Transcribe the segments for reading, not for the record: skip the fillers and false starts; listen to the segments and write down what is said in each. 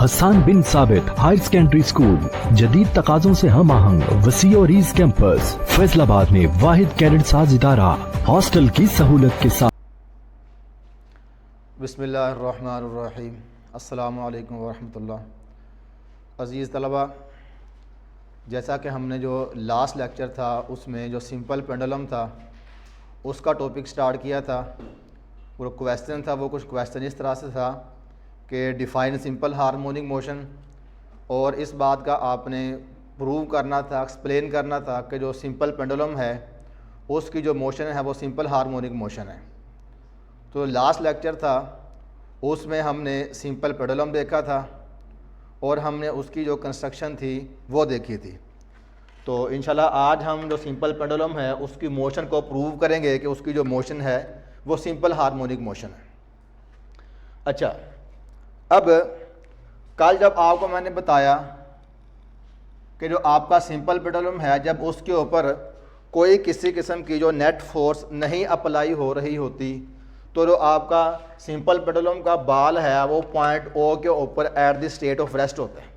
हसन बिन साबित higher secondary school, जदीद तकाज़ों से हम आहंग वसी और ईज कैंपस, फैसलाबाद में वाहिद कैडेट साज इदारा, हॉस्टल की सहूलत के साथ। बिस्मिल्लाहिर्रहमानिर्रहीम। अस्सलामु अलैकुम वरहमतुल्लाह। अज़ीज़ तलबा, जैसा कि हमने जो लास्ट लेक्चर था उसमें जो सिंपल पेंडुलम था उसका टॉपिक स्टार्ट किया था। वो क्वेश्चन था, वो कुछ क्वेश्चन इस तरह से था कि डिफ़ाइन सिंपल हार्मोनिक मोशन, और इस बात का आपने प्रूव करना था, एक्सप्लेन करना था कि जो सिंपल पेंडुलम है उसकी जो मोशन है वो सिंपल हार्मोनिक मोशन है। तो लास्ट लेक्चर था उसमें हमने सिंपल पेंडुलम देखा था और हमने उसकी जो कंस्ट्रक्शन थी वो देखी थी। तो इंशाल्लाह आज हम जो सिंपल पेंडुलम है उसकी मोशन को प्रूव करेंगे कि उसकी जो मोशन है वो सिंपल हार्मोनिक मोशन है। अच्छा, अब कल जब आपको मैंने बताया कि जो आपका सिंपल पेंडुलम है, जब उसके ऊपर कोई किसी किस्म की जो नेट फोर्स नहीं अप्लाई हो रही होती तो जो आपका सिंपल पेंडुलम का बाल है वो पॉइंट ओ के ऊपर at the state of rest होता है।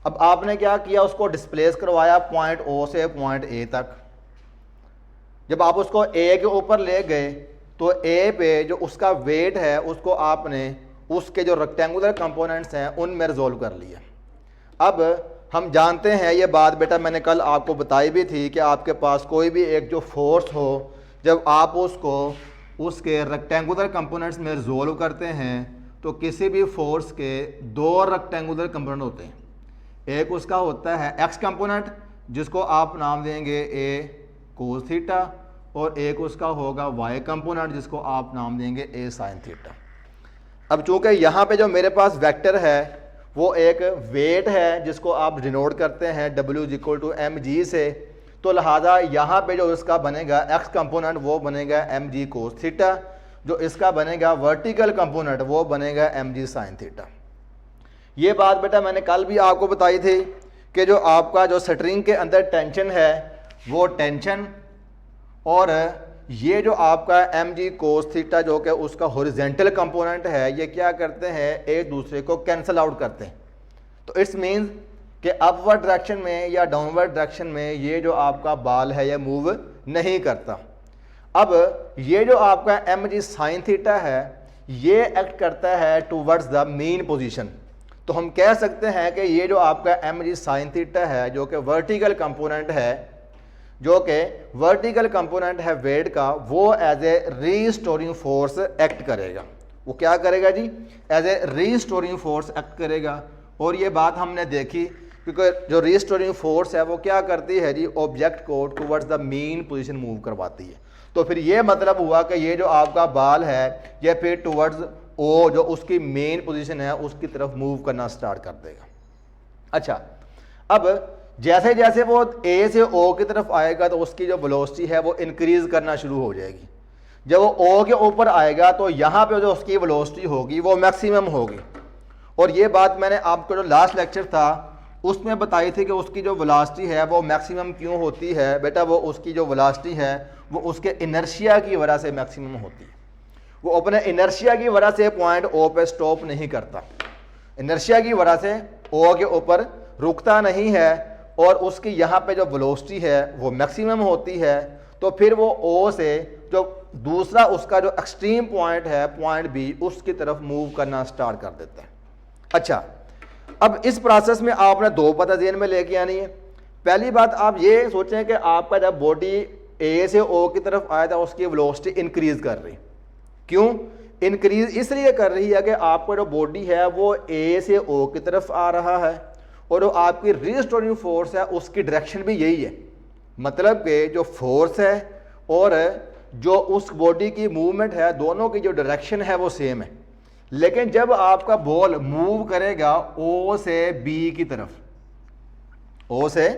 अब आपने क्या किया, उसको डिस्प्लेस करवाया पॉइंट ओ से पॉइंट ए तक। जब आप उसको ए के ऊपर ले गए तो ए पे जो उसका वेट है उसको आपने उसके जो रेक्टेंगुलर कंपोनेंट्स हैं उनमें रिजोल्व कर लिया। अब हम जानते हैं ये बात, बेटा मैंने कल आपको बताई भी थी कि आपके पास कोई भी एक जो फोर्स हो, जब आप उसको उसके रेक्टेंगुलर कंपोनेंट्स में रिजोल्व करते हैं तो किसी भी फोर्स के दो रेक्टेंगुलर कंपोनेंट होते हैं। एक उसका होता है एक्स कंपोनेंट जिसको आप नाम देंगे ए कोस थीटा, और एक उसका होगा वाई कंपोनेंट जिसको आप नाम देंगे ए साइन थीटा। अब चूंकि यहाँ पे जो मेरे पास वेक्टर है वो एक वेट है जिसको आप डिनोट करते हैं W = mg से, तो लिहाजा यहाँ पे जो इसका बनेगा एक्स कंपोनेंट वो बनेगा mg कोस थीटा, जो इसका बनेगा वर्टिकल कंपोनेंट वो बनेगा mg साइन थीटा। ये बात बेटा मैंने कल भी आपको बताई थी कि जो आपका जो स्ट्रिंग के अंदर टेंशन है वो टेंशन, और ये जो आपका mg कोस थीटा जो कि उसका हॉरिजॉन्टल कंपोनेंट है, ये क्या करते हैं, एक दूसरे को कैंसिल आउट करते हैं। तो इट्स मीन्स कि अपवर्ड डायरेक्शन में या डाउनवर्ड डायरेक्शन में ये जो आपका बाल है ये मूव नहीं करता। अब ये जो आपका mg साइन थीटा है ये एक्ट करता है टूवर्ड्स द मीन पोजीशन। तो हम कह सकते हैं कि ये जो आपका mg साइन थीटा है जो कि वर्टिकल कंपोनेंट है, जो कि वर्टिकल कंपोनेंट है वेट का, वो as a restoring force act करेगा। वो क्या करेगा जी, as a restoring force act करेगा। और ये बात हमने देखी क्योंकि जो रीस्टोरिंग फोर्स है वो क्या करती है जी, ऑब्जेक्ट को towards the mean position move करवाती है। तो फिर ये मतलब हुआ कि ये जो आपका बाल है ये फिर टुवर्ड्स ओ जो उसकी मेन पोजीशन है उसकी तरफ मूव करना स्टार्ट कर देगा। अच्छा, अब जैसे जैसे वो ए से ओ की तरफ आएगा तो उसकी जो वेलोसिटी है वो इंक्रीज करना शुरू हो जाएगी। जब वो ओ के ऊपर आएगा तो यहाँ पे जो उसकी वेलोसिटी होगी वो मैक्सिमम होगी। और ये बात मैंने आपको जो लास्ट लेक्चर था उसमें बताई थी कि उसकी जो वेलोसिटी है वो मैक्सिमम क्यों होती है। बेटा वो उसकी जो वेलोसिटी है वो उसके इनर्शिया की वजह से मैक्सिमम होती है। वो अपने इनर्शिया की वजह से पॉइंट ओ पे स्टॉप नहीं करता, इनर्शिया की वजह से ओ के ऊपर रुकता नहीं है, और उसकी यहाँ पे जो वेलोसिटी है वो मैक्सिमम होती है। तो फिर वो ओ से जो दूसरा उसका जो एक्सट्रीम पॉइंट है पॉइंट बी उसकी तरफ मूव करना स्टार्ट कर देता है। अच्छा, अब इस प्रोसेस में आपने दो बातें ध्यान में लेके आनी है। पहली बात आप ये सोचें कि आपका जब बॉडी ए से ओ की तरफ आया था उसकी वेलोसिटी इंक्रीज कर रही, क्यों इंक्रीज इसलिए कर रही है कि आपका जो बॉडी है वो ए से ओ की तरफ आ रहा है, और जो आपकी रीस्टोरिंग फोर्स है उसकी डायरेक्शन भी यही है। मतलब कि जो फोर्स है और जो उस बॉडी की मूवमेंट है दोनों की जो डायरेक्शन है वो सेम है। लेकिन जब आपका बॉल मूव करेगा ओ से बी की तरफ, ओ से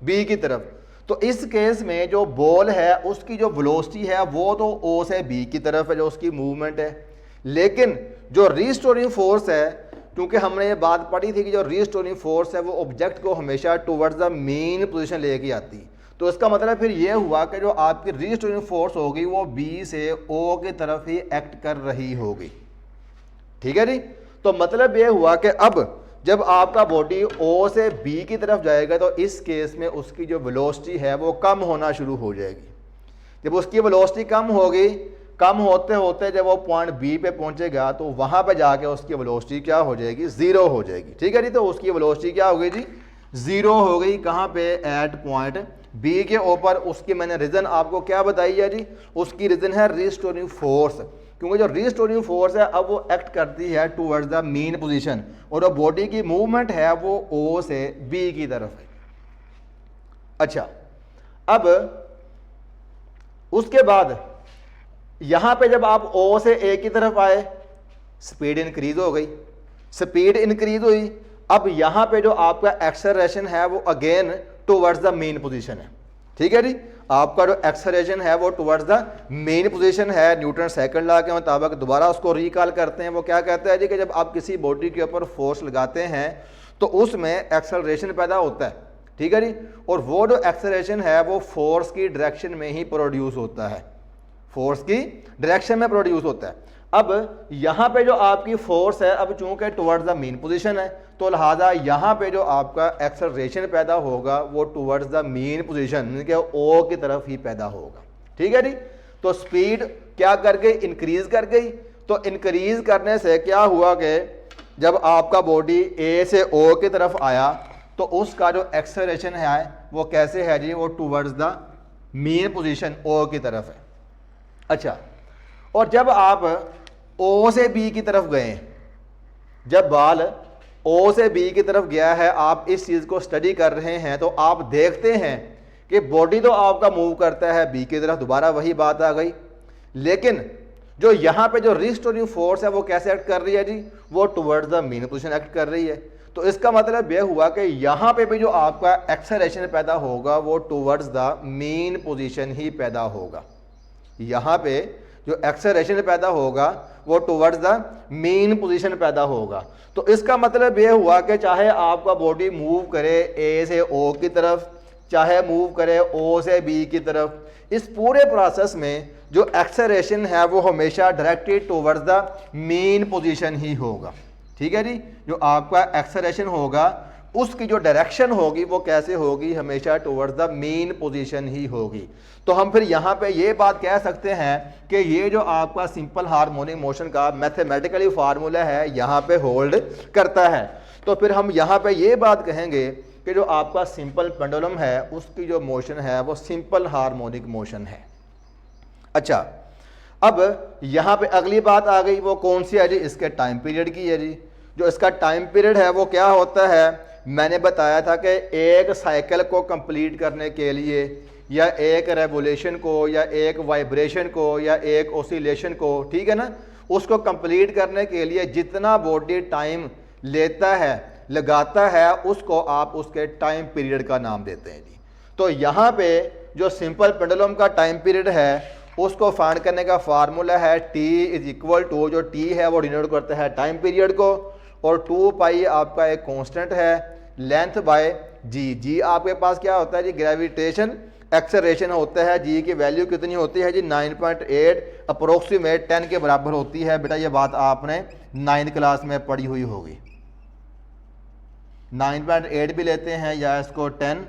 बी की तरफ, तो इस केस में जो बॉल है उसकी जो वेलोसिटी है वो तो ओ से बी की तरफ है जो उसकी मूवमेंट है। लेकिन जो रीस्टोरिंग फोर्स है, क्योंकि हमने ये बात पढ़ी थी कि जो रीस्टोरिंग फोर्स है वो ऑब्जेक्ट को हमेशा टुवर्ड्स द मेन पोजीशन लेके आती है। तो इसका मतलब फिर ये हुआ कि जो आपकी रीस्टोरिंग फोर्स होगी वो बी से ओ की तरफ ही एक्ट कर रही होगी। ठीक है जी। तो मतलब ये हुआ कि अब जब आपका बॉडी ओ से बी की तरफ जाएगा तो इस केस में उसकी जो वेलोसिटी है वो कम होना शुरू हो जाएगी। जब उसकी वेलोसिटी कम होगी, कम होते होते जब वो पॉइंट बी पे पहुंचेगा तो वहां पे जाके उसकी वेलोसिटी क्या हो जाएगी, जीरो हो जाएगी। ठीक है जी, तो उसकी वेलोसिटी क्या हो गई जी, जीरो हो गई। कहाँ पे, एट पॉइंट बी के ऊपर। उसकी मैंने रीजन आपको क्या बताई है जी, उसकी रीजन है रिस्टोरिंग फोर्स, क्योंकि जो रिस्टोरिंग फोर्स है अब वो एक्ट करती है टूवर्ड्स द मेन पोजीशन, और जो बॉडी की मूवमेंट है वो ओ से बी की तरफ है। अच्छा, अब उसके बाद यहां पे जब आप ओ से ए की तरफ आए, स्पीड इंक्रीज हो गई, स्पीड इंक्रीज हुई। अब यहां पे जो आपका एक्सेलरेशन है वो again towards the mean position है। ठीक है जी, आपका जो एक्सेलरेशन है वो टुवर्ड्स द मेन पोजीशन है। न्यूटन सेकंड लॉ के मुताबिक दोबारा उसको रिकॉल करते हैं, वो क्या कहता है जी कि जब आप किसी बॉडी के ऊपर फोर्स लगाते हैं तो उसमें एक्सेलरेशन पैदा होता है। ठीक है जी, और वो जो एक्सेलरेशन है वो फोर्स की डायरेक्शन में ही प्रोड्यूस होता है, फोर्स की डायरेक्शन में प्रोड्यूस होता है। अब यहां पे जो आपकी फोर्स है, अब चूंकि टुवर्ड्स द मेन पोजीशन है तो लिहाजा यहां पे जो आपका एक्सेलरेशन पैदा होगा वो टुवर्ड्स द मेन पोजीशन के ओ की तरफ ही पैदा होगा। ठीक है जी, तो स्पीड क्या कर गई, इंक्रीज कर गई। तो इंक्रीज करने से क्या हुआ कि जब आपका बॉडी ए से ओ की तरफ आया तो उसका जो एक्सेलरेशन है वो कैसे है जी, वो टुवर्ड्स द मेन पोजीशन ओ की तरफ है। अच्छा, और जब आप ओ से बी की तरफ गए, जब बाल ओ से बी की तरफ गया है, आप इस चीज को स्टडी कर रहे हैं तो आप देखते हैं कि बॉडी तो आपका मूव करता है बी की तरफ, दोबारा वही बात आ गई, लेकिन जो यहां पे जो रिस्टोरिंग फोर्स है वो कैसे एक्ट कर रही है जी, वो towards the mean position act कर रही है। तो इसका मतलब यह हुआ कि यहां पे भी जो आपका एक्सेलरेशन पैदा होगा वो टुवर्ड्स द मेन पोजीशन ही पैदा होगा। यहां पे जो एक्सेलरेशन पैदा होगा वो टुवर्ड्स द मेन पोजीशन पैदा होगा। तो इसका मतलब यह हुआ कि चाहे आपका बॉडी मूव करे ए से ओ की तरफ, चाहे मूव करे ओ से बी की तरफ, इस पूरे प्रोसेस में जो एक्सेलरेशन है वो हमेशा directed towards the mean position ही होगा। ठीक है जी, जो आपका एक्सेलरेशन होगा उसकी जो डायरेक्शन होगी वो कैसे होगी, हमेशा टुवर्ड्स द मेन पोजीशन ही होगी। तो हम फिर यहाँ पे ये बात कह सकते हैं कि ये जो आपका सिंपल हार्मोनिक मोशन का मैथमेटिकली फार्मूला है यहाँ पे होल्ड करता है। तो फिर हम यहाँ पे ये बात कहेंगे कि जो आपका सिंपल पेंडुलम है उसकी जो मोशन है वो सिंपल हार्मोनिक मोशन है। अच्छा, अब यहाँ पे अगली बात आ गई, वो कौन सी है जी, इसके टाइम पीरियड की है जी। जो इसका टाइम पीरियड है वो क्या होता है, मैंने बताया था कि एक साइकिल को कंप्लीट करने के लिए या एक रेवोल्यूशन को या एक वाइब्रेशन को या एक ओसिलेशन को, ठीक है ना, उसको कंप्लीट करने के लिए जितना बॉडी टाइम लेता है, लगाता है, उसको आप उसके टाइम पीरियड का नाम देते हैं जी। तो यहाँ पे जो सिंपल पेंडुलम का टाइम पीरियड है उसको फाइंड करने का फार्मूला है T इज इक्वल टू, जो T है वो डिनोट करता है टाइम पीरियड को, और 2 पाई आपका एक कांस्टेंट है, लेंथ बाय जी। जी आपके पास क्या होता है जी, ग्रेविटेशन एक्सेलरेशन होता है। जी की वैल्यू कितनी होती है जी, 9.8 अप्रोक्सीमेट 10 के बराबर होती है। बेटा ये बात आपने 9th क्लास में पढ़ी हुई होगी। 9.8 भी लेते हैं या इसको 10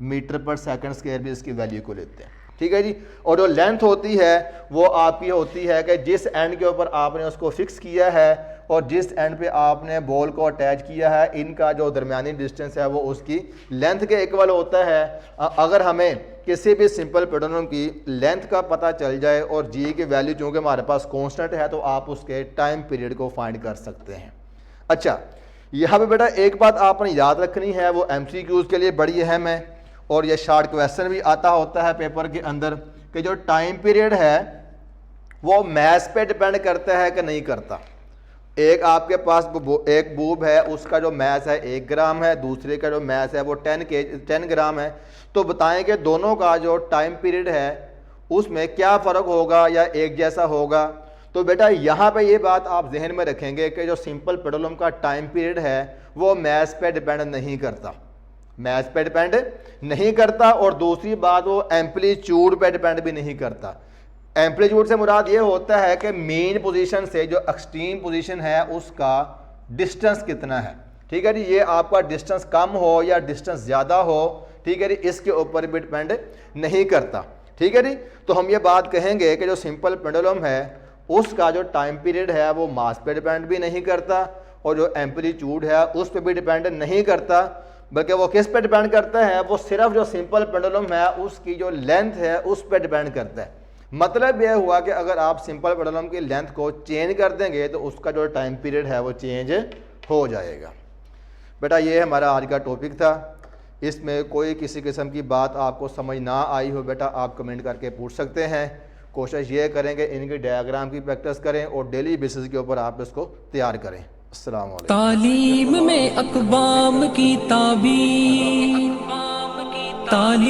मीटर पर सेकंड स्क्वायर भी इसकी वैल्यू को लेते हैं। ठीक है जी, और जो लेंथ होती है वो आपकी होती है कि जिस एंड के ऊपर आपने उसको फिक्स किया है और जिस एंड पे आपने बॉल को अटैच किया है, इनका जो दरमियानी डिस्टेंस है वो उसकी लेंथ के इक्वल होता है। अगर हमें किसी भी सिंपल पेंडुलम की लेंथ का पता चल जाए और जी की वैल्यू चूँकि हमारे पास कांस्टेंट है तो आप उसके टाइम पीरियड को फाइंड कर सकते हैं। अच्छा, यहाँ पे बेटा एक बात आपने याद रखनी है, वो MCQs के लिए बड़ी अहम है और ये शॉर्ट क्वेश्चन भी आता होता है पेपर के अंदर, कि जो टाइम पीरियड है वो मैथ पे डिपेंड करता है कि नहीं करता। एक आपके पास एक बूब है, उसका जो मैथ है 1 ग्राम है, दूसरे का जो मैथ है वो 10 ग्राम है। तो बताएं कि दोनों का जो टाइम पीरियड है उसमें क्या फ़र्क होगा या एक जैसा होगा। तो बेटा यहाँ पे ये बात आप जहन में रखेंगे कि जो सिंपल पेंडुलम का टाइम पीरियड है वो मैथ पे डिपेंड नहीं करता, मैथ पे डिपेंड नहीं करता। और दूसरी बात, वो एम्पलीट्यूड पे डिपेंड भी नहीं करता। एम्पलीट्यूड से मुराद ये होता है कि मेन पोजीशन से जो एक्सट्रीम पोजीशन है उसका डिस्टेंस कितना है। ठीक है जी, ये आपका डिस्टेंस कम हो या डिस्टेंस ज़्यादा हो, ठीक है जी, इसके ऊपर भी डिपेंड नहीं करता। ठीक है जी, तो हम ये बात कहेंगे कि जो सिंपल पेंडुलम है उसका जो टाइम पीरियड है वो मास पे डिपेंड भी नहीं करता और जो एम्पलीट्यूड है उस पर भी डिपेंड नहीं करता, बल्कि वो किस पे डिपेंड करता है, वो सिर्फ जो सिंपल पेंडुलम है उसकी जो लेंथ है उस पर डिपेंड करता है। मतलब यह हुआ कि अगर आप सिंपल पेंडुलम की लेंथ को चेंज कर देंगे तो उसका जो टाइम पीरियड है वो चेंज हो जाएगा। बेटा ये हमारा आज का टॉपिक था, इसमें कोई किसी किस्म की बात आपको समझ ना आई हो बेटा आप कमेंट करके पूछ सकते हैं। कोशिश ये करेंगे इनकी डायग्राम की प्रैक्टिस करें और डेली बेसिस के ऊपर आप इसको तैयार करें। अस्सलाम वालेकुम। तालीम में अक़वाम की ताबीर, तालीम